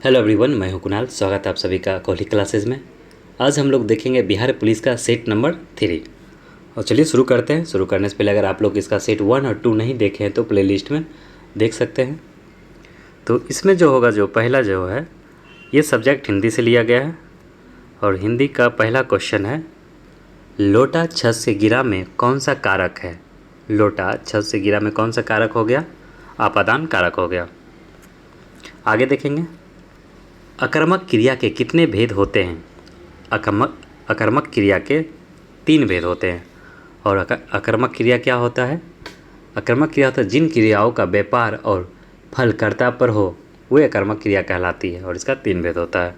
Hello everyone, मैं हूं कुणाल। स्वागत है आप सभी का कोहली क्लासेस में। आज हम लोग देखेंगे बिहार पुलिस का सेट नंबर 3। और चलिए शुरू करते हैं। शुरू करने से पहले अगर आप लोग इसका सेट 1 और 2 नहीं देखे हैं तो प्लेलिस्ट में देख सकते हैं। तो इसमें जो होगा, जो पहला जो है, ये सब्जेक्ट हिंदी से लिया गया है। और हिंदी का पहला क्वेश्चन है, लोटा छत से गिरा में कौन सा कारक है। लोटा छत से गिरा में कौन सा कारक हो गया? आपादान कारक हो गया। आगे देखेंगे, अकर्मक क्रिया के कितने भेद होते हैं? अकर्मक क्रिया के 3 भेद होते हैं। और अकर्मक क्रिया क्या होता है? अकर्मक क्रिया होता है जिन क्रियाओं का व्यापार और फलकर्ता पर हो, वो अकर्मक क्रिया कहलाती है। और इसका 3 भेद होता है।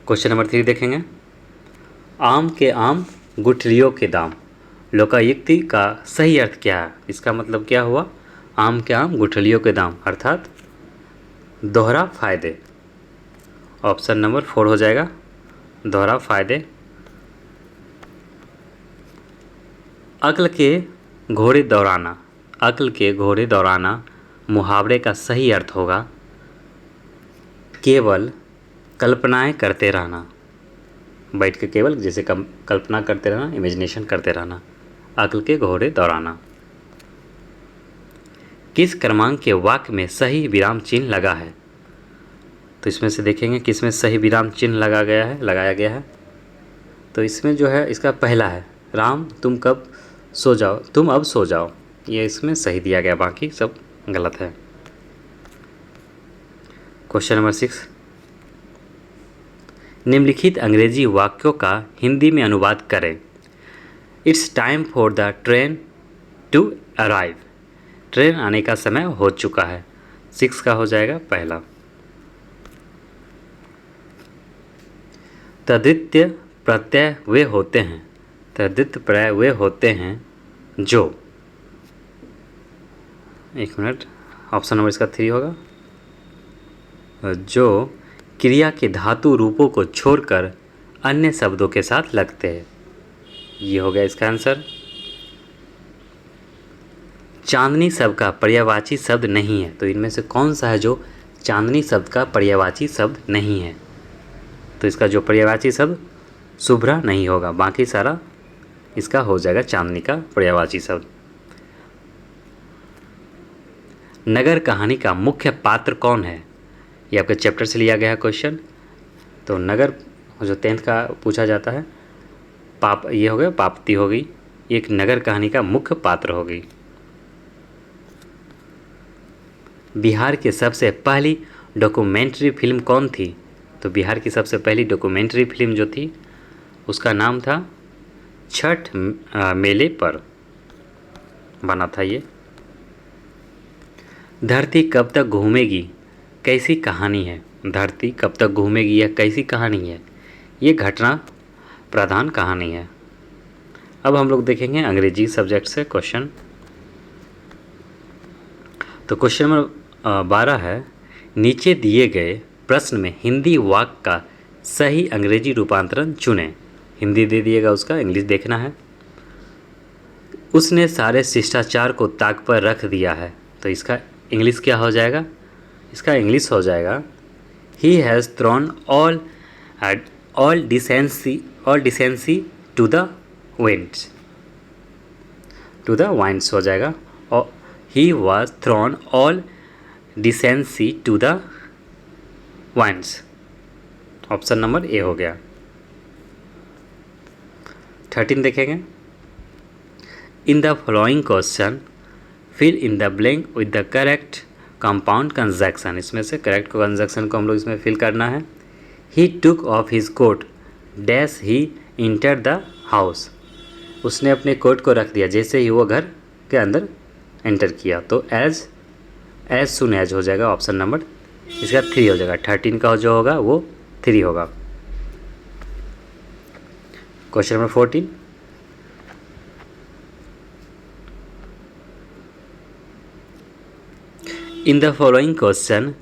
क्वेश्चन नंबर 3 देखेंगे, आम के आम गुठलियों के दाम, लोकायुक्ति का सही अर्थ क्या है? इसका मतलब क्या हुआ? आम के आम गुठलियों के दाम अर्थात दोहरा फायदे। ऑप्शन नंबर 4 हो जाएगा, दोहरा फायदे। अक्ल के घोड़े दौड़ाना, अक्ल के घोड़े दौड़ाना मुहावरे का सही अर्थ होगा केवल कल्पनाएं करते रहना। बैठ के केवल जैसे कल्पना करते रहना, इमेजिनेशन करते रहना। अक्ल के घोड़े दौड़ाना। किस क्रमांक के वाक्य में सही विराम चिन्ह लगा है? तो इसमें से देखेंगे किस में सही विराम चिन्ह लगाया गया है। तो इसमें जो है, इसका पहला है, राम तुम कब सो जाओ, तुम अब सो जाओ, ये इसमें सही दिया गया, बाकी सब गलत है। क्वेश्चन नंबर 6, निम्नलिखित अंग्रेजी वाक्यों का हिंदी में अनुवाद करें। It's time for the train to arrive, train आने का समय हो चुका है। 6 का हो जाएगा पहला। तद्वितीय प्रत्यय वे होते हैं, तद्वितीय प्रत्यय वे होते हैं जो, एक मिनट, ऑप्शन नंबर इसका 3 होगा, जो क्रिया के धातु रूपों को छोड़कर अन्य शब्दों के साथ लगते हैं। ये हो गया इसका आंसर। चांदनी शब्द का पर्यायवाची शब्द नहीं है, तो इनमें से कौन सा है जो चांदनी शब्द का पर्यायवाची शब्द नहीं है? तो इसका जो पर्यायवाची शब्द शुभ्रा नहीं होगा, बाकी सारा इसका हो जाएगा चांदनी का पर्यायवाची शब्द। नगर कहानी का मुख्य पात्र कौन है? ये आपके चैप्टर से लिया गया है क्वेश्चन। तो नगर जो 10th का पूछा जाता है, ये हो गया, पापती हो गई, एक नगर कहानी का मुख्य पात्र होगी। बिहार की सबसे पहली डॉक्यूमेंट्री फिल्म कौन थी? तो बिहार की सबसे पहली डॉक्यूमेंट्री फिल्म जो थी उसका नाम था छठ मेले पर बना था ये। धरती कब तक घूमेगी कैसी कहानी है? धरती कब तक घूमेगी यह कैसी कहानी है? ये घटना प्रधान कहानी है। अब हम लोग देखेंगे अंग्रेजी सब्जेक्ट से क्वेश्चन। तो क्वेश्चन नंबर 12 है, नीचे दिए गए प्रश्न में हिंदी वाक्य का सही अंग्रेजी रूपांतरण चुनें। हिंदी दे दिएगा, उसका इंग्लिश देखना है। उसने सारे शिष्टाचार को ताक पर रख दिया है, तो इसका इंग्लिश क्या हो जाएगा? इसका इंग्लिश हो जाएगा, he has thrown all decency to the winds, to the winds हो जाएगा। और he was thrown all decency to the winds. Option number A हो गया। 13 देखेंगे, in the following question fill in the blank with the correct compound conjunction. इसमें से correct conjunction को हम लोग इसमें फिल करना है। He took off his coat dash he enter the house, उसने अपने कोट को रख दिया जैसे ही वो घर के अंदर एंटर किया। तो एज सुन एज हो जाएगा, ऑप्शन नंबर इसका 3 हो जाएगा। 13 का जो होगा वो 3 होगा। Question number 14, in the following question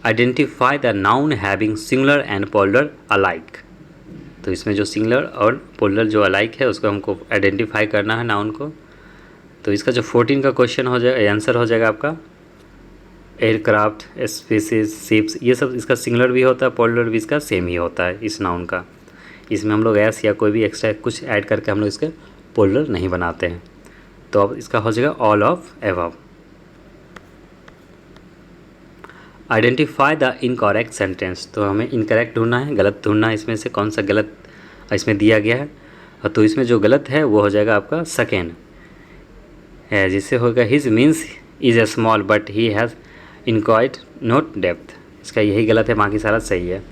identify the noun having singular and polar alike. तो इसमें जो सिंगुलर और पोलर जो अलाइक है उसको हमको आइडेंटिफाई करना है नाउन को। तो इसका जो 14 का क्वेश्चन हो जाएगा, आंसर हो जाएगा आपका एयरक्राफ्ट, स्पेसिस, शिप्स, ये सब इसका सिंगुलर भी होता है, प्लूरल भी इसका सेम ही होता है इस नाउन का। इसमें हम लोग एस या कोई भी एक्स्ट्रा कुछ ऐड करके हम लोग इसके प्लूरल नहीं बनाते हैं। तो अब इसका हो जाएगा all of above. Identify the incorrect sentence, तो हमें इनकरेक्ट ढूंढना है, गलत ढूंढना है, इसमें से कौन सा गलत इसमें दिया गया है। तो इसमें जो गलत है वो हो जाएगा आपका सेकेंड है, जिससे होगा his means is a small but he has in quite not depth. इसका यही गलत है, बाकी सारा सही है।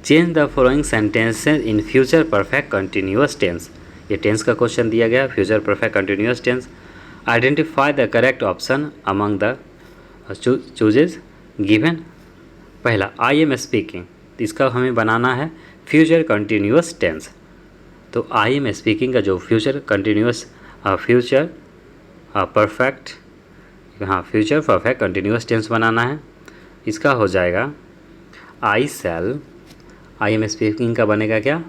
Change the following sentences in future perfect continuous tense, ये टेंस का क्वेश्चन दिया गया, future perfect continuous tense. Identify the correct option among the choices given. पहला आई एम स्पीकिंग, इसका हमें बनाना है फ्यूचर कंटिन्यूअस टेंस। तो आई एम स्पीकिंग का जो future continuous future perfect future perfect continuous tense बनाना है। इसका हो जाएगा आई शैल, आई एम स्पीकिंग का बनेगा क्या,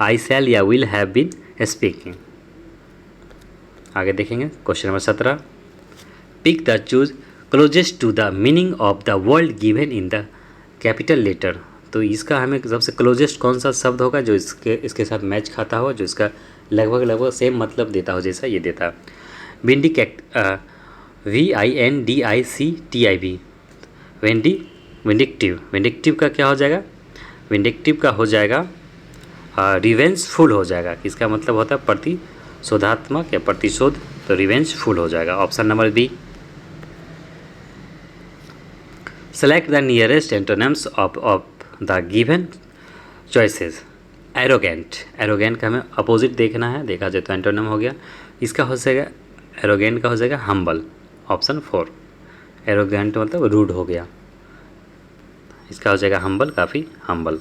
आई शैल या विल हैव बीन स्पीकिंग। आगे देखेंगे question number 17, pick the choose closest to the meaning of the word given in the capital letter. तो इसका हमें सबसे क्लोजेस्ट कौन सा शब्द होगा जो इसके साथ मैच खाता हो, जो इसका लगभग सेम मतलब देता हो, जैसा ये देता है। VINDICTIV, विंडिक्टिव, विंडिक्टिव का क्या हो जाएगा, विंडिक्टिव का हो जाएगा रिवेंजफुल हो जाएगा। इसका मतलब होता है प्रतिशोधात्मक या प्रतिशोध, तो रिवेंजफुल हो जाएगा। Option number B. Select the nearest antonyms of the given choices. Arrogant, arrogant का हमें अपोजिट देखना है, देखा जाए तो एंटोनिम हो गया, इसका हो जाएगा एरोगेंट का हो जाएगा हम्बल। ऑप्शन 4, एरोगेंट मतलब रूड हो गया, इसका हो जाएगा हम्बल, काफ़ी हम्बल।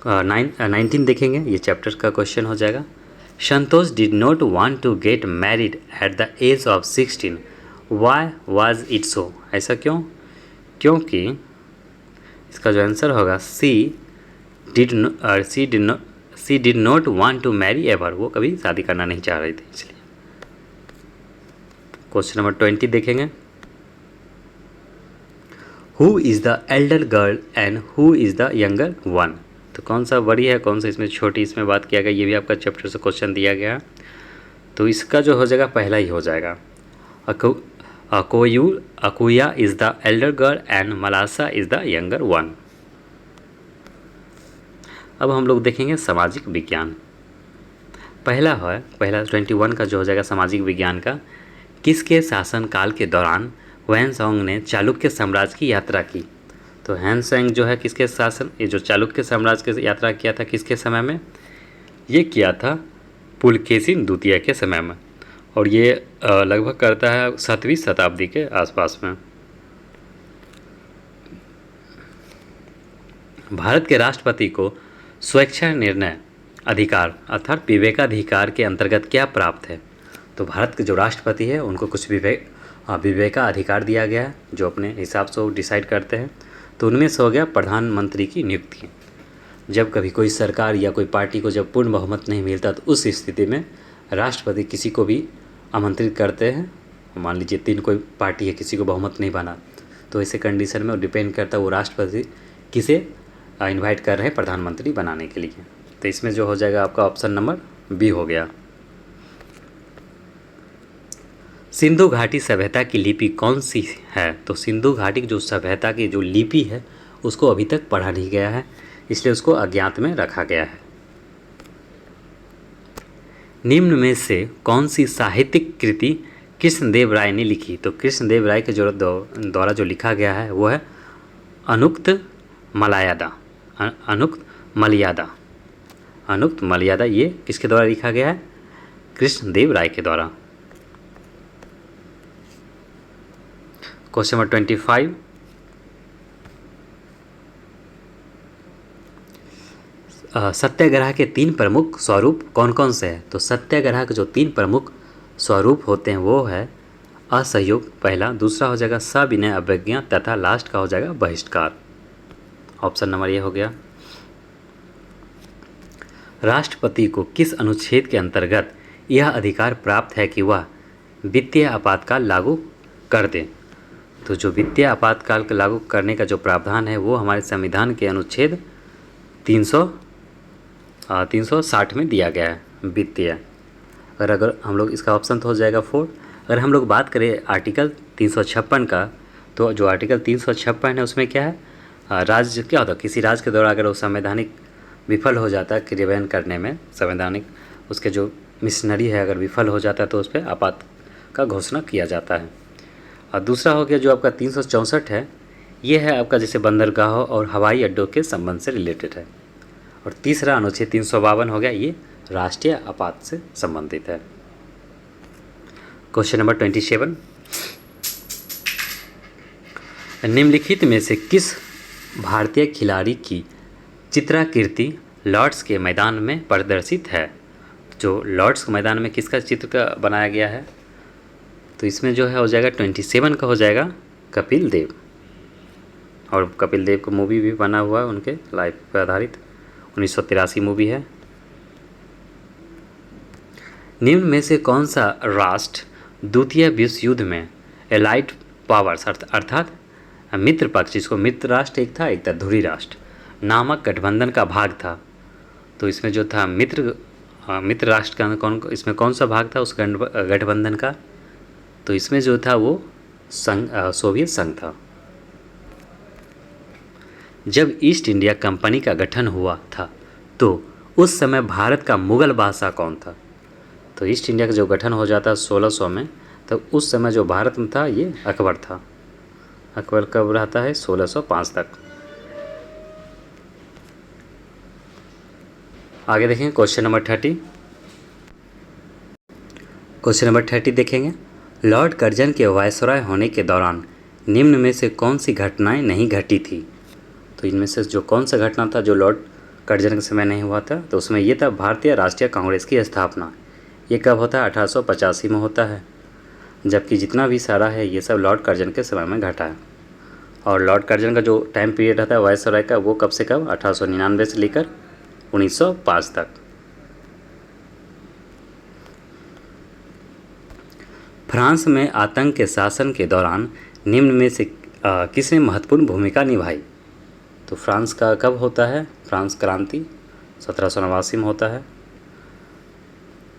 19 देखेंगे, ये चैप्टर का क्वेश्चन हो जाएगा। Santosh did not want to get married at the age of 16, why was it so, ऐसा क्यों, क्योंकि इसका जो आंसर होगा she did not want to marry ever, वो कभी शादी करना नहीं चाह रही थी इसलिए। क्वेश्चन नंबर 20 देखेंगे। Who is the elder girl and who is the younger one, तो कौन सा बड़ी है कौन सा इसमें छोटी, इसमें बात किया गया, ये भी आपका चैप्टर से क्वेश्चन दिया गया। तो इसका जो हो जाएगा पहला ही हो जाएगा, अकुया is the elder girl and मलासा इज़ द यंगर वन। अब हम लोग देखेंगे सामाजिक विज्ञान। पहला 21 का जो हो जाएगा सामाजिक विज्ञान का, किसके शासनकाल के दौरान ह्वेनसांग ने चालुक्य साम्राज्य की यात्रा की। तो ह्वेनसांग जो है किसके शासन, ये जो चालुक्य साम्राज्य की यात्रा किया था किसके समय में, ये किया था पुलकेशिन द्वितीय के समय में, और ये लगभग करता है 7वीं शताब्दी के आसपास में। भारत के राष्ट्रपति को स्वेच्छा निर्णय अधिकार अर्थात विवेकाधिकार के अंतर्गत क्या प्राप्त है। तो भारत के जो राष्ट्रपति है उनको कुछ विवेकाधिकार दिया गया है, जो अपने हिसाब से वो डिसाइड करते हैं। तो उनमें से हो गया प्रधानमंत्री की नियुक्ति। जब कभी कोई सरकार या कोई पार्टी को जब पूर्ण बहुमत नहीं मिलता तो उस स्थिति में राष्ट्रपति किसी को भी आमंत्रित करते हैं। मान लीजिए 3 कोई पार्टी है, किसी को बहुमत नहीं बना, तो ऐसे कंडीशन में वो डिपेंड करता है वो राष्ट्रपति किसे इनवाइट कर रहे हैं प्रधानमंत्री बनाने के लिए। तो इसमें जो हो जाएगा आपका ऑप्शन नंबर बी हो गया। सिंधु घाटी सभ्यता की लिपि कौन सी है। तो सिंधु घाटी की जो सभ्यता की जो लिपि है उसको अभी तक पढ़ा नहीं गया है, इसलिए उसको अज्ञात में रखा गया है। निम्न में से कौन सी साहित्यिक कृति कृष्णदेव राय ने लिखी। तो कृष्णदेव राय के जो द्वारा जो लिखा गया है वो है अनुक्त मलयादा। अनुक्त मलयादा ये किसके द्वारा लिखा गया है, कृष्णदेव राय के द्वारा। क्वेश्चन नंबर 25, सत्याग्रह के 3 प्रमुख स्वरूप कौन कौन से हैं। तो सत्याग्रह के जो 3 प्रमुख स्वरूप होते हैं वो है असहयोग पहला, दूसरा हो जाएगा सविनय अवज्ञा तथा लास्ट का हो जाएगा बहिष्कार। ऑप्शन नंबर ये हो गया। राष्ट्रपति को किस अनुच्छेद के अंतर्गत यह अधिकार प्राप्त है कि वह वित्तीय आपातकाल लागू कर दे। तो जो वित्तीय आपातकाल को लागू करने का जो प्रावधान है वो हमारे संविधान के अनुच्छेद 360 में दिया गया है, वित्तीय। अगर हम लोग इसका ऑप्शन तो हो जाएगा 4। अगर हम लोग बात करें आर्टिकल 356 का, तो जो आर्टिकल 356 है उसमें क्या है, राज्य क्या होता है, किसी राज्य के द्वारा अगर वो संवैधानिक विफल हो जाता है क्रियान्वयन करने में, संवैधानिक उसके जो मिशनरी है अगर विफल हो जाता है तो उस पर आपात का घोषणा किया जाता है। और दूसरा हो गया जो आपका 364 है, ये है आपका जैसे बंदरगाहों और हवाई अड्डों के संबंध से रिलेटेड है। और तीसरा अनुच्छेद 352 हो गया, ये राष्ट्रीय आपात से संबंधित है। क्वेश्चन नंबर 27, निम्नलिखित में से किस भारतीय खिलाड़ी की चित्राकृति लॉर्ड्स के मैदान में प्रदर्शित है? जो लॉर्ड्स के मैदान में किसका चित्र का बनाया गया है, तो इसमें जो है हो जाएगा 27 का हो जाएगा कपिल देव। और कपिल देव का मूवी भी बना हुआ है उनके लाइफ पर आधारित, 1983 मूवी है। निम्न में से कौन सा राष्ट्र द्वितीय विश्व युद्ध में एलाइड पावर्स अर्थात मित्र पक्ष, जिसको मित्र राष्ट्र एक था एक था ध्रुवी राष्ट्र नामक गठबंधन का भाग था? तो इसमें जो था मित्र राष्ट्र का इसमें कौन सा भाग था उस गठबंधन का? तो इसमें जो था वो सोवियत संघ था। जब ईस्ट इंडिया कंपनी का गठन हुआ था तो उस समय भारत का मुगल बादशाह कौन था? तो ईस्ट इंडिया का जो गठन हो जाता 1600 में, तो उस समय जो भारत में था ये अकबर था। अकबर कब रहता है? 1605 तक। आगे देखेंगे क्वेश्चन नंबर 30। क्वेश्चन नंबर 30 देखेंगे, लॉर्ड कर्जन के वायसराय होने के दौरान निम्न में से कौन सी घटनाएं नहीं घटी थी? तो इनमें से जो कौन सा घटना था जो लॉर्ड कर्जन के समय नहीं हुआ था? तो उसमें ये था भारतीय राष्ट्रीय कांग्रेस की स्थापना। ये कब होता है? 1885 में होता है। जबकि जितना भी सारा है ये सब लॉर्ड कर्जन के समय में घटा है। और लॉर्ड कर्जन का जो टाइम पीरियड रहता है वायसराय का, वो कब से कब? 1899 से लेकर 1905 तक। फ्रांस में आतंक के शासन के दौरान निम्न में से किसने महत्वपूर्ण भूमिका निभाई? तो फ्रांस का कब होता है? फ्रांस क्रांति 1789 में होता है।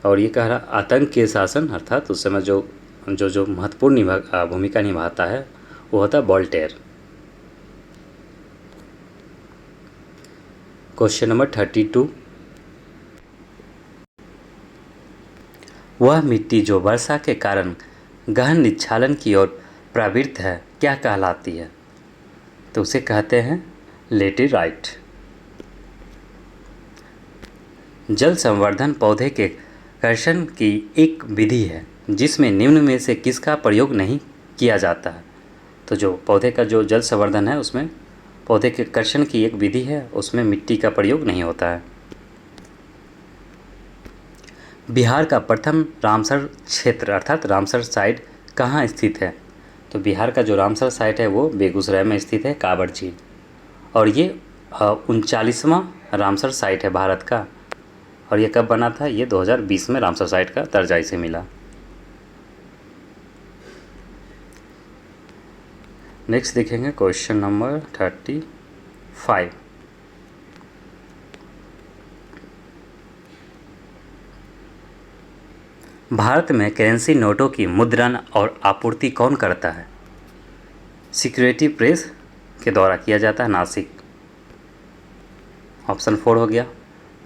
और ये कह रहा आतंक के शासन अर्थात उस समय जो महत्वपूर्ण भूमिका निभाता है वो होता है वोल्टेयर। क्वेश्चन नंबर 32, वह मिट्टी जो वर्षा के कारण गहन निच्छालन की ओर प्रवृत्त है क्या कहलाती है? तो उसे कहते हैं लेटेराइट। जल संवर्धन पौधे के कर्षण की एक विधि है जिसमें निम्न में से किसका प्रयोग नहीं किया जाता है? तो जो पौधे का जो जल संवर्धन है उसमें पौधे के कर्षण की एक विधि है, उसमें मिट्टी का प्रयोग नहीं होता है। बिहार का प्रथम रामसर क्षेत्र अर्थात रामसर साइट कहाँ स्थित है? तो बिहार का जो रामसर साइट है वो बेगूसराय में स्थित है, कांवड़ झील। और ये 39वां रामसर साइट है भारत का। और ये कब बना था? ये 2020 में रामसर साइट का दर्जा इसे मिला। नेक्स्ट देखेंगे क्वेश्चन नंबर 35। भारत में करेंसी नोटों की मुद्रण और आपूर्ति कौन करता है? सिक्योरिटी प्रेस के द्वारा किया जाता है, नासिक। ऑप्शन 4 हो गया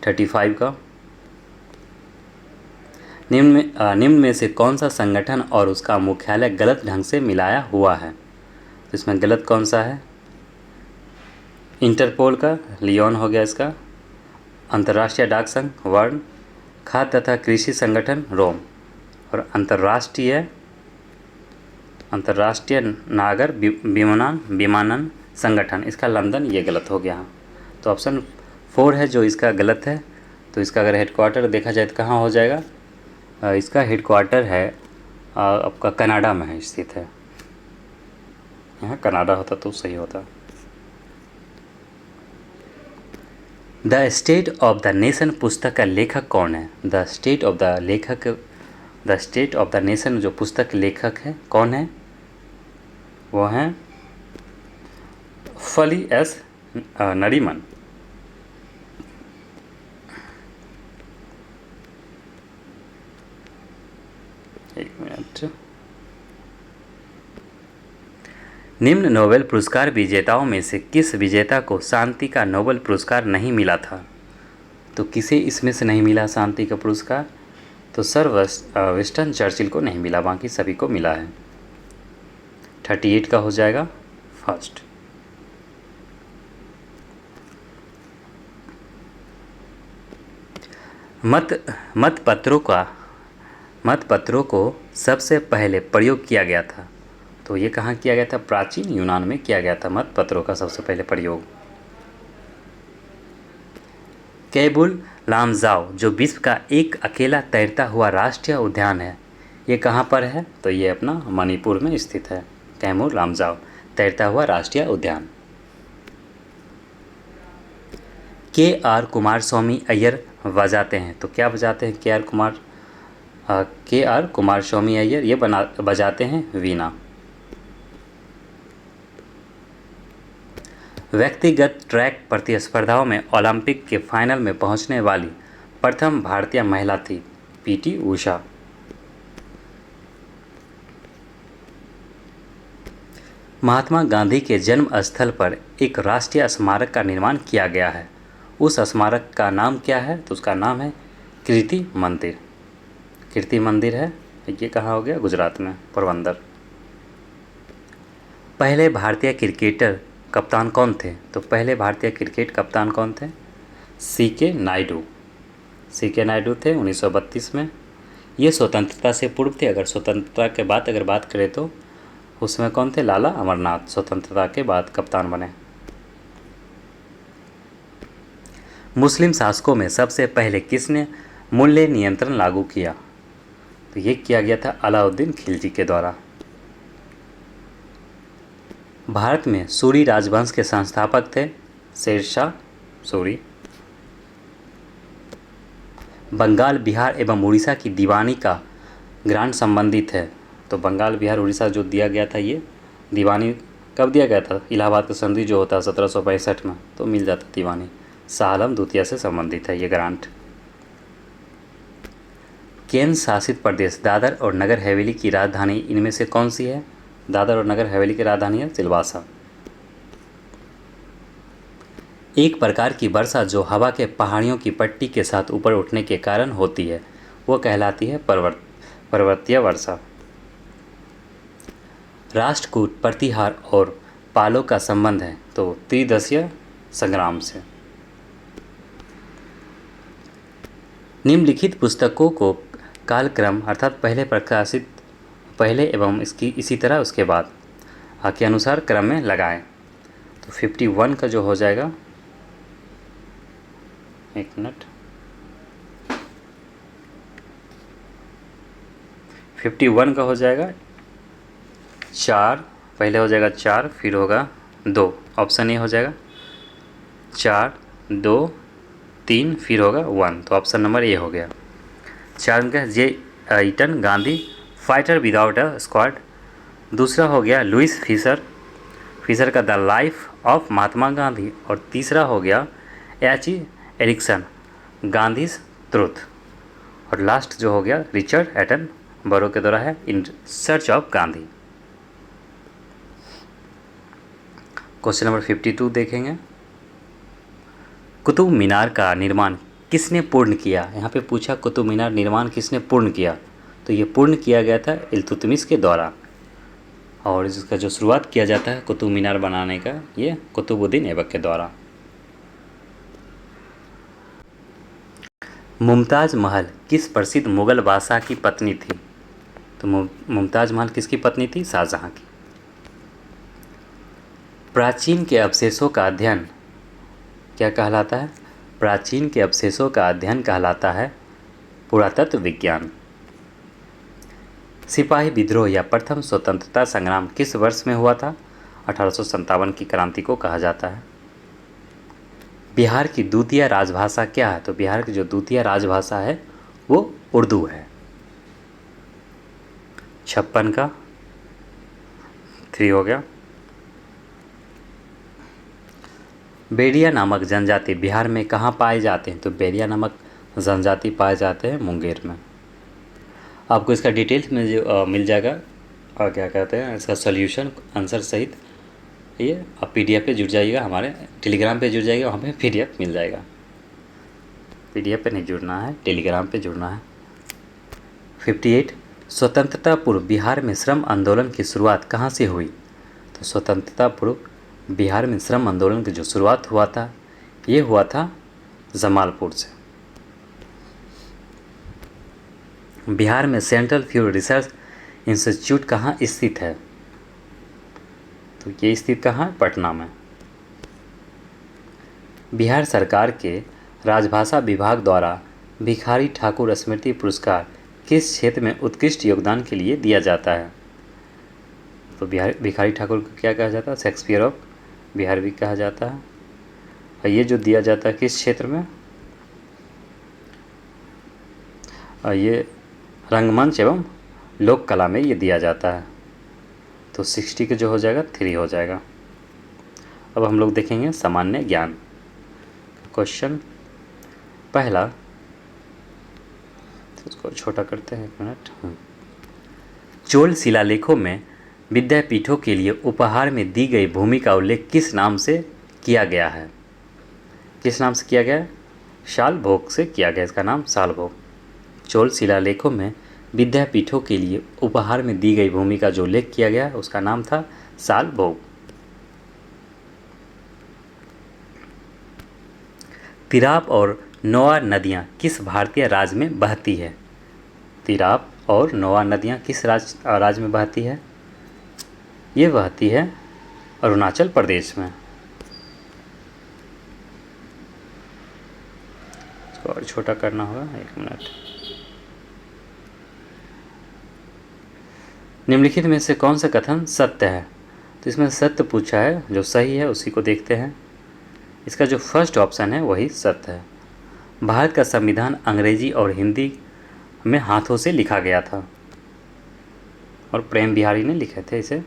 35 का। निम्न में से कौन सा संगठन और उसका मुख्यालय गलत ढंग से मिलाया हुआ है? तो इसमें गलत कौन सा है? इंटरपोल का लियोन हो गया इसका, अंतर्राष्ट्रीय डाक संघ वर्ण, खाद्य तथा कृषि संगठन रोम, और अंतर्राष्ट्रीय नागर विमानन संगठन इसका लंदन, ये गलत हो गया। तो ऑप्शन 4 है जो इसका गलत है। तो इसका अगर हेडक्वार्टर देखा जाए तो कहाँ हो जाएगा? इसका हेडक्वार्टर है आपका कनाडा में है स्थित है। यहाँ कनाडा होता तो सही होता। The state of the nation पुस्तक का लेखक कौन है? The state of the nation जो पुस्तक के लेखक है कौन है? वो हैं फली एस नरीमन। एक मिनट। निम्न नोबेल पुरस्कार विजेताओं में से किस विजेता को शांति का नोबेल पुरस्कार नहीं मिला था? तो किसे इसमें से नहीं मिला शांति का पुरस्कार? तो सर विंस्टन चर्चिल को नहीं मिला, बाकी सभी को मिला है। 38 का हो जाएगा फर्स्ट। मतपत्रों को सबसे पहले प्रयोग किया गया था, तो ये कहाँ किया गया था? प्राचीन यूनान में किया गया था मतपत्रों का सबसे पहले प्रयोग। कैबुल लामजाओ जो विश्व का एक अकेला तैरता हुआ राष्ट्रीय उद्यान है, ये कहाँ पर है? तो ये अपना मणिपुर में स्थित है। कैमूर लामजाओ तैरता हुआ राष्ट्रीय उद्यान। के.आर. कुमार स्वामी अय्यर बजाते हैं, तो क्या बजाते हैं? के.आर. कुमार स्वामी अय्यर ये बजाते हैं वीणा। व्यक्तिगत ट्रैक प्रतिस्पर्धाओं में ओलंपिक के फाइनल में पहुंचने वाली प्रथम भारतीय महिला थी पी.टी. उषा। महात्मा गांधी के जन्म स्थल पर एक राष्ट्रीय स्मारक का निर्माण किया गया है, उस स्मारक का नाम क्या है? तो उसका नाम है कीर्ति मंदिर। कीर्ति मंदिर है, ये कहाँ हो गया? गुजरात में, पोरबंदर। पहले भारतीय क्रिकेटर कप्तान कौन थे? तो पहले भारतीय क्रिकेट कप्तान कौन थे? सी.के. नायडू। सी.के. नायडू थे 1932 में। ये स्वतंत्रता से पूर्व थे। अगर स्वतंत्रता के बाद अगर बात करें तो उसमें कौन थे? लाला अमरनाथ स्वतंत्रता के बाद कप्तान बने। मुस्लिम शासकों में सबसे पहले किसने मूल्य नियंत्रण लागू किया? तो ये किया गया था अलाउद्दीन खिलजी के द्वारा। भारत में सूरी राजवंश के संस्थापक थे शेरशाह सूरी। बंगाल, बिहार एवं उड़ीसा की दीवानी का ग्रांट संबंधित है, तो बंगाल, बिहार, उड़ीसा जो दिया गया था ये दीवानी कब दिया गया था? इलाहाबाद का संधि जो होता है 1765 में, तो मिल जाता दीवानी। शाह आलम द्वितीय से संबंधित है ये ग्रांट। केंद्र शासित प्रदेश दादर और नगर हवेली की राजधानी इनमें से कौन सी है? दादर और नगर हवेली की राजधानी है सिलवासा। एक प्रकार की वर्षा जो हवा के पहाड़ियों की पट्टी के साथ ऊपर उठने के कारण होती है वो कहलाती है पर्वतीय वर्षा। राष्ट्रकूट, प्रतिहार और पालों का संबंध है, तो त्रिदशीय संग्राम से। निम्नलिखित पुस्तकों को कालक्रम अर्थात पहले एवं इसकी इसी तरह उसके बाद के अनुसार क्रम में लगाएं। तो 51 का जो हो जाएगा, एक मिनट, 51 का हो जाएगा 4, पहले हो जाएगा 4, फिर होगा 2, ऑप्शन ए हो जाएगा 4, 2, 3, फिर होगा 1, तो ऑप्शन नंबर ए हो गया। 4 का J Eaton Gandhi fighter without a squad. दूसरा हो गया लुइस फिशर का the life of Mahatma Gandhi. और तीसरा हो गया एच.ई. Erikson Gandhi's truth. और लास्ट जो हो गया रिचर्ड एटन बरो के द्वारा है in search of Gandhi. Question number 52 देखेंगे। कुतुब मीनार का निर्माण किसने पूर्ण किया? यहाँ पे पूछा कुतुब मीनार निर्माण किसने पूर्ण किया, तो ये पूर्ण किया गया था इल्तुतमिश के द्वारा। और इसका जो शुरुआत किया जाता है कुतुब मीनार बनाने का, ये कुतुबुद्दीन ऐबक के द्वारा। मुमताज़ महल किस प्रसिद्ध मुगल बादशाह की पत्नी थी? तो मुमताज़ महल किसकी पत्नी थी? शाहजहां की। प्राचीन के अवशेषों का अध्ययन क्या कहलाता है? प्राचीन के अवशेषों का अध्ययन कहलाता है पुरातत्व विज्ञान। सिपाही विद्रोह या प्रथम स्वतंत्रता संग्राम किस वर्ष में हुआ था? 1857 की क्रांति को कहा जाता है। बिहार की द्वितीय राजभाषा क्या है? तो बिहार की जो द्वितीय राजभाषा है वो उर्दू है। 56 का 3 हो गया। बेरिया नामक जनजाति बिहार में कहाँ पाए जाते हैं? तो बेरिया नामक जनजाति पाए जाते हैं मुंगेर में। आपको इसका डिटेल्स में मिल जाएगा और क्या कहते हैं इसका सॉल्यूशन आंसर सहित। ये आप PDF पे जुड़ जाइएगा, हमारे टेलीग्राम पे जुड़ जाइएगा, वहाँ पे PDF मिल जाएगा। PDF पे नहीं जुड़ना है, टेलीग्राम पे जुड़ना है। 58 स्वतंत्रता पूर्व बिहार में श्रम आंदोलन की शुरुआत कहाँ से हुई? तो स्वतंत्रता पूर्व बिहार में श्रम आंदोलन की जो शुरुआत हुआ था ये हुआ था जमालपुर से। बिहार में सेंट्रल फ्यूल रिसर्च इंस्टीट्यूट कहाँ स्थित है? तो ये स्थित कहाँ है? पटना में। बिहार सरकार के राजभाषा विभाग द्वारा भिखारी ठाकुर स्मृति पुरस्कार किस क्षेत्र में उत्कृष्ट योगदान के लिए दिया जाता है? तो भिखारी ठाकुर को क्या कहा जाता है? शेक्सपियर ऑफ बिहार भी कहा जाता है। और ये जो दिया जाता है किस क्षेत्र में? और ये रंगमंच एवं लोक कला में ये दिया जाता है। तो 60 के जो हो जाएगा 3 हो जाएगा। अब हम लोग देखेंगे सामान्य ज्ञान क्वेश्चन। पहला, तो उसको छोटा करते हैं 1 मिनट। चोल शिलालेखों में विद्यापीठों के लिए उपहार में दी गई भूमि का उल्लेख किस नाम से किया गया है? किस नाम से किया गया है? शालभोग से किया गया। इसका नाम शालभोग। चोल शिलालेखों में विद्यापीठों के लिए उपहार में दी गई भूमि का जो उल्लेख किया गया उसका नाम था शालभोग। तिराप और नोआ नदियाँ किस भारतीय राज्य में बहती है? तिराप और नोआ नदियाँ किस राज्य में बहती है? ये बहती है अरुणाचल प्रदेश में। इसको और छोटा करना होगा 1 मिनट। निम्नलिखित में से कौन सा कथन सत्य है? तो इसमें सत्य पूछा है, जो सही है उसी को देखते हैं। इसका जो फर्स्ट ऑप्शन है वही सत्य है। भारत का संविधान अंग्रेजी और हिंदी में हाथों से लिखा गया था और प्रेम बिहारी ने लिखे थे इसे।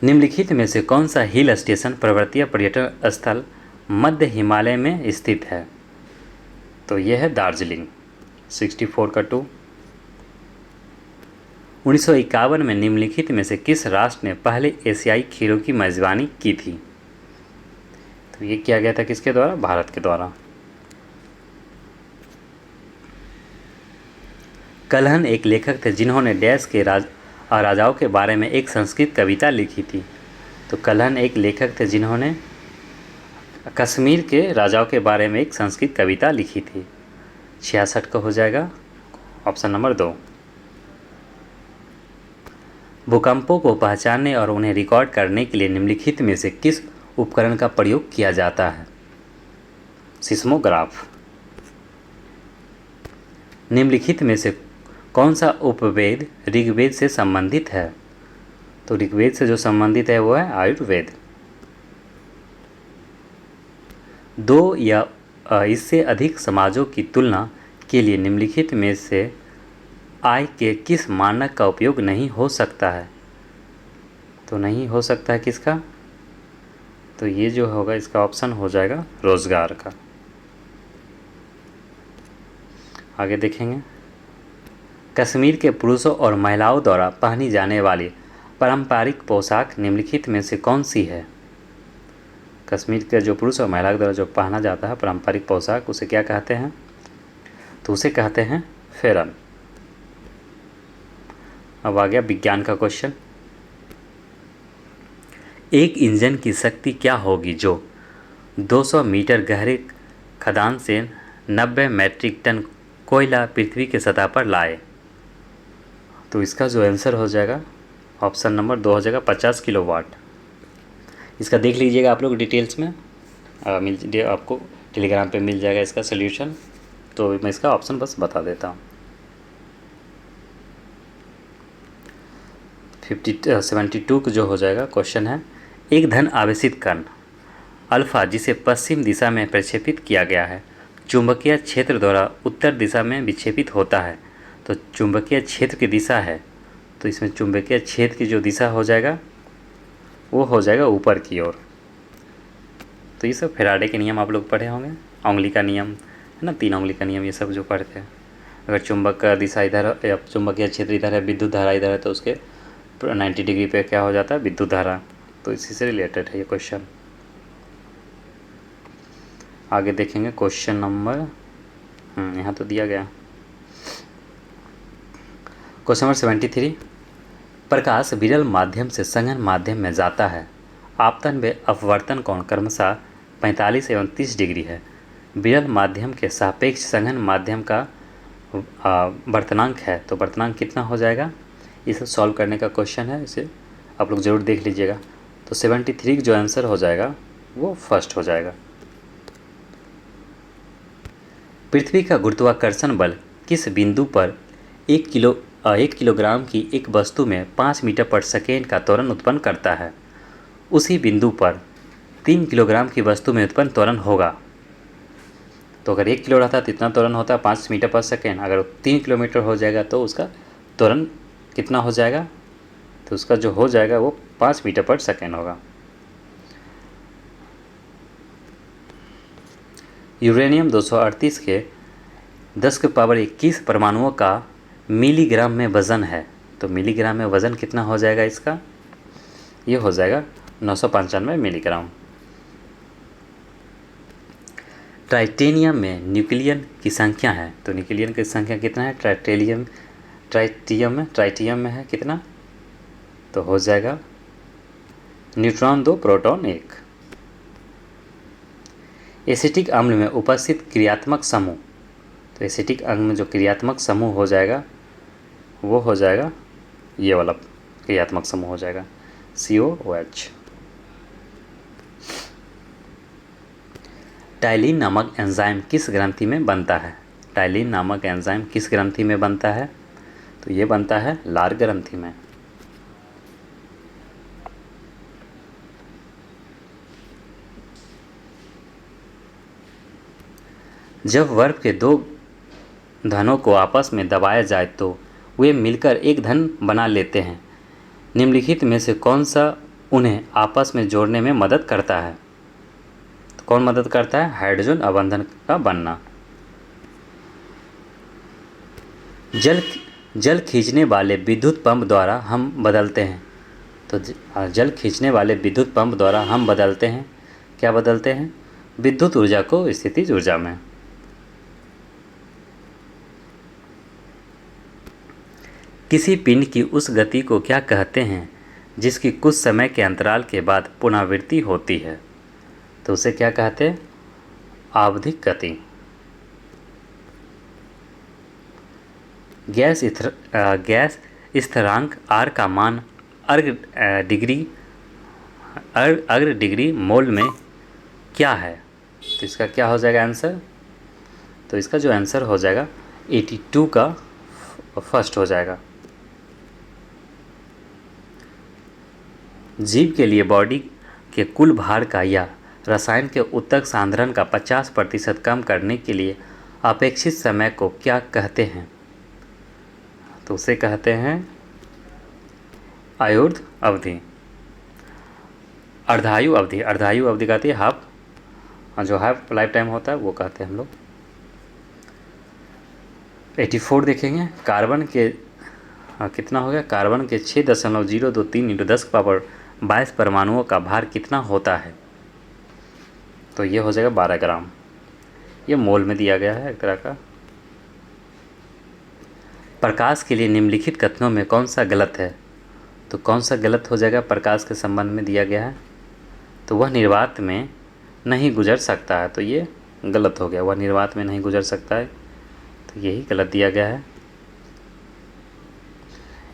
निम्नलिखित में से कौन सा हिल स्टेशन पर्वतीय पर्यटन स्थल मध्य हिमालय में स्थित है? तो यह है दार्जिलिंग। 64 का 2। 1951 में निम्नलिखित में से किस राष्ट्र ने पहले एशियाई खेलों की मेजबानी की थी? तो ये किया गया था किसके द्वारा? भारत के द्वारा। कल्हण एक लेखक थे जिन्होंने डैश के राजाओं के बारे में एक संस्कृत कविता लिखी थी। तो कल्हण एक लेखक थे जिन्होंने कश्मीर के राजाओं के बारे में एक संस्कृत कविता लिखी थी। 66 का हो जाएगा ऑप्शन नंबर 2। भूकंपों को पहचानने और उन्हें रिकॉर्ड करने के लिए निम्नलिखित में से किस उपकरण का प्रयोग किया जाता है? सिस्मोग्राफ। निम्नलिखित में से कौन सा उपवेद ऋग्वेद से संबंधित है? तो ऋग्वेद से जो संबंधित है वो है आयुर्वेद। 2 या इससे अधिक समाजों की तुलना के लिए निम्नलिखित में से आय के किस मानक का उपयोग नहीं हो सकता है? तो नहीं हो सकता है किसका? तो ये जो होगा इसका ऑप्शन हो जाएगा रोजगार का। आगे देखेंगे। कश्मीर के पुरुषों और महिलाओं द्वारा पहनी जाने वाली पारंपरिक पोशाक निम्नलिखित में से कौन सी है? कश्मीर के जो पुरुष और महिला द्वारा जो पहना जाता है पारंपरिक पोशाक उसे क्या कहते हैं? तो उसे कहते हैं फेरन। अब आ गया विज्ञान का क्वेश्चन। एक इंजन की शक्ति क्या होगी जो 200 मीटर गहरे खदान से 90 मीट्रिक टन कोयला पृथ्वी के सतह पर लाए? तो इसका जो आंसर हो जाएगा ऑप्शन नंबर 2 हो जाएगा 50 किलोवाट। इसका देख लीजिएगा आप लोग डिटेल्स में आपको टेलीग्राम पे मिल जाएगा इसका सॉल्यूशन। तो मैं इसका ऑप्शन बस बता देता हूँ। 72 जो हो जाएगा क्वेश्चन है, एक धन आवेशित कण अल्फा जिसे पश्चिम दिशा में प्रक्षेपित किया गया है चुंबकीय क्षेत्र द्वारा उत्तर दिशा में विक्षेपित होता है। तो चुंबकीय क्षेत्र की दिशा है, तो इसमें चुंबकीय क्षेत्र की जो दिशा हो जाएगा वो हो जाएगा ऊपर की ओर। तो ये सब फैराडे के नियम आप लोग पढ़े होंगे, उंगली का नियम है ना, 3 उंगली का नियम, ये सब जो पढ़ते हैं। अगर चुंबक का दिशा इधर या चुंबकीय क्षेत्र इधर है, विद्युत धारा इधर है, तो उसके 90 डिग्री पे क्या हो जाता है, विद्युत धारा। तो इसी से रिलेटेड है ये क्वेश्चन। आगे देखेंगे क्वेश्चन नंबर यहाँ तो दिया गया क्वेश्चन नंबर 73। प्रकाश विरल माध्यम से संघन माध्यम में जाता है। आपतन व अपवर्तन कोण क्रमशः 45 एवं 30 डिग्री है। विरल माध्यम के सापेक्ष संघन माध्यम का वर्तनांक है, तो वर्तनांक कितना हो जाएगा, इसे सॉल्व करने का क्वेश्चन है, इसे आप लोग ज़रूर देख लीजिएगा। तो 73 जो आंसर हो जाएगा वो फर्स्ट हो जाएगा। पृथ्वी का गुरुत्वाकर्षण बल किस बिंदु पर 1 किलोग्राम की एक वस्तु में 5 मीटर पर सेकेंड का त्वरण उत्पन्न करता है। उसी बिंदु पर 3 किलोग्राम की वस्तु में उत्पन्न त्वरण होगा। तो अगर 1 किलो रहता तो इतना त्वरण होता है 5 मीटर पर सेकेंड, अगर 3 किलोमीटर हो जाएगा तो उसका त्वरण कितना हो जाएगा, तो उसका जो हो जाएगा वो 5 मीटर पर सेकेंड होगा। यूरेनियम 238 के 10⁻21 परमाणुओं का मिलीग्राम में वज़न है। तो मिलीग्राम में वज़न कितना हो जाएगा इसका, ये हो जाएगा 995 मिलीग्राम। ट्राइटेनियम में न्यूक्लियन की संख्या है, तो न्यूक्लियन की संख्या कितना है, ट्राइटियम में है कितना, तो हो जाएगा न्यूट्रॉन 2 प्रोटॉन 1। एसिटिक अम्ल में उपस्थित क्रियात्मक समूह, तो एसिटिक अम्ल में जो क्रियात्मक समूह हो जाएगा वो हो जाएगा ये वाला क्रियात्मक समूह हो जाएगा COOH। टाइलिन नामक एंजाइम किस ग्रंथि में बनता है। टाइलिन नामक एंजाइम किस ग्रंथि में बनता है, तो ये बनता है लार ग्रंथि में। जब बर्फ के 2 धनों को आपस में दबाया जाए तो वे मिलकर एक धन बना लेते हैं। निम्नलिखित में से कौन सा उन्हें आपस में जोड़ने में मदद करता है, तो कौन मदद करता है, हाइड्रोजन अबंधन का बनना। जल खींचने वाले विद्युत पंप द्वारा हम बदलते हैं, तो जल खींचने वाले विद्युत पंप द्वारा हम बदलते हैं, क्या बदलते हैं, विद्युत ऊर्जा को स्थितिज ऊर्जा में। किसी पिंड की उस गति को क्या कहते हैं जिसकी कुछ समय के अंतराल के बाद पुनरावृत्ति होती है, तो उसे क्या कहते हैं, आवधिक गति। गैस स्थिरांक R का मान अग्र डिग्री मोल में क्या है, तो इसका क्या हो जाएगा आंसर, तो इसका जो आंसर हो जाएगा 82 का फर्स्ट हो जाएगा। जीव के लिए बॉडी के कुल भार का या रसायन के उत्तक सांद्रण का 50% कम करने के लिए अपेक्षित समय को क्या कहते हैं, तो उसे कहते हैं आयुर्ध अवधि, अर्धायु अवधि। अर्धायु अवधि कहती है हाफ, जो हाफ लाइफ टाइम होता है वो कहते हैं हम लोग। 84 देखेंगे, कार्बन के कितना हो गया, कार्बन के 6.023 × 10⁻22 परमाणुओं का भार कितना होता है, तो ये हो जाएगा 12 ग्राम। ये मोल में दिया गया है एक तरह का। प्रकाश के लिए निम्नलिखित कथनों में कौन सा गलत है, तो कौन सा गलत हो जाएगा, प्रकाश के संबंध में दिया गया है, तो वह निर्वात में नहीं गुजर सकता है, तो ये गलत हो गया, वह निर्वात में नहीं गुजर सकता है, तो यही गलत दिया गया है।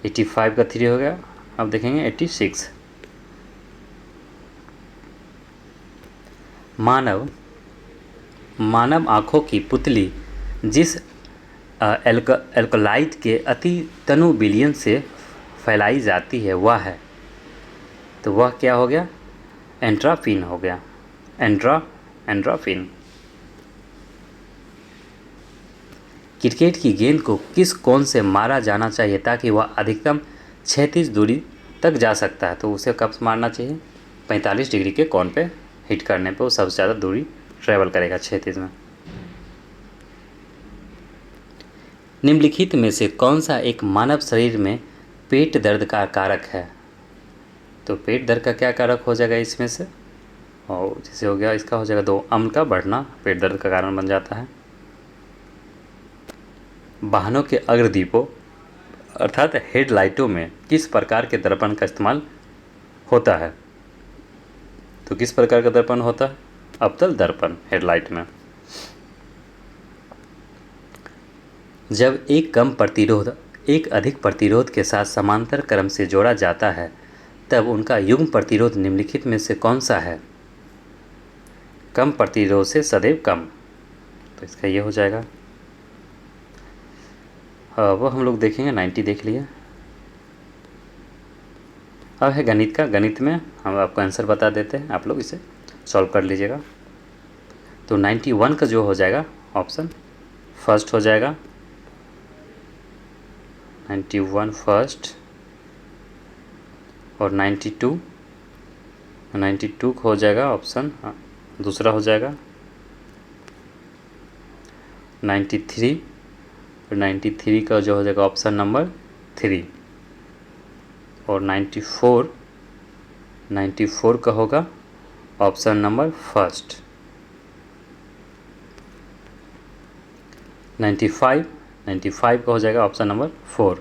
85 का 3 हो गया। अब देखेंगे 86। मानव आँखों की पुतली जिस एल्कोलाइट के अति तनु विलयन से फैलाई जाती है वह है, तो वह क्या हो गया? एंट्राफिन हो गया। एंट्राफिन। क्रिकेट की गेंद को किस कोण से मारा जाना चाहिए ताकि वह अधिकतम 36 दूरी तक जा सकता है? तो उसे कब मारना चाहिए? 45 डिग्री के कोण पे हिट करने पे वो सबसे ज़्यादा दूरी ट्रेवल करेगा 36 में। निम्नलिखित में से कौन सा एक मानव शरीर में पेट दर्द का कारक है? तो पेट दर्द का क्या कारक हो जाएगा इसमें से? और जैसे हो गया इसका हो जाएगा 2, अम्ल का बढ़ना पेट दर्द का कारण बन जाता है। वाहनों के अग्रदीपों अर्थात हेडलाइटों में किस प्रकार के दर्पण का इस्तेमाल होता है? तो किस प्रकार का दर्पण होता है? अवतल दर्पण हेडलाइट में। जब एक अधिक प्रतिरोध के साथ समांतर क्रम से जोड़ा जाता है तब उनका युग्म प्रतिरोध निम्नलिखित में से कौन सा है? कम प्रतिरोध से सदैव कम, तो इसका ये हो जाएगा। वो हम लोग देखेंगे 90 देख लिए। अब है गणित का। गणित में हम आपको आंसर बता देते हैं, आप लोग इसे सॉल्व कर लीजिएगा। तो 91 का जो हो जाएगा ऑप्शन फर्स्ट हो जाएगा। 91 फर्स्ट, और 92 हो जाएगा ऑप्शन दूसरा हो जाएगा। 93, और 93 का जो हो जाएगा ऑप्शन नंबर 3, और 94 का होगा ऑप्शन नंबर फर्स्ट। 95 का हो जाएगा ऑप्शन नंबर 4,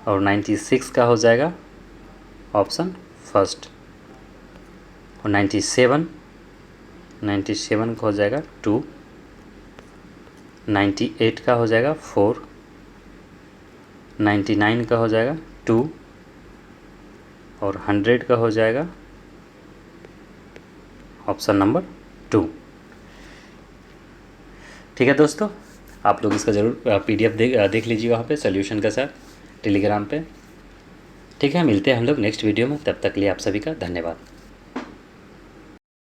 और 96 का हो जाएगा ऑप्शन फर्स्ट, और 97 का हो जाएगा 2, 98 का हो जाएगा 4, 99 का हो जाएगा 2, और 100 का हो जाएगा ऑप्शन नंबर 2। ठीक है दोस्तों, आप लोग इसका ज़रूर PDF देख लीजिए वहाँ पे सोल्यूशन के साथ टेलीग्राम पे। ठीक है, मिलते हैं हम लोग नेक्स्ट वीडियो में। तब तक के लिए आप सभी का धन्यवाद।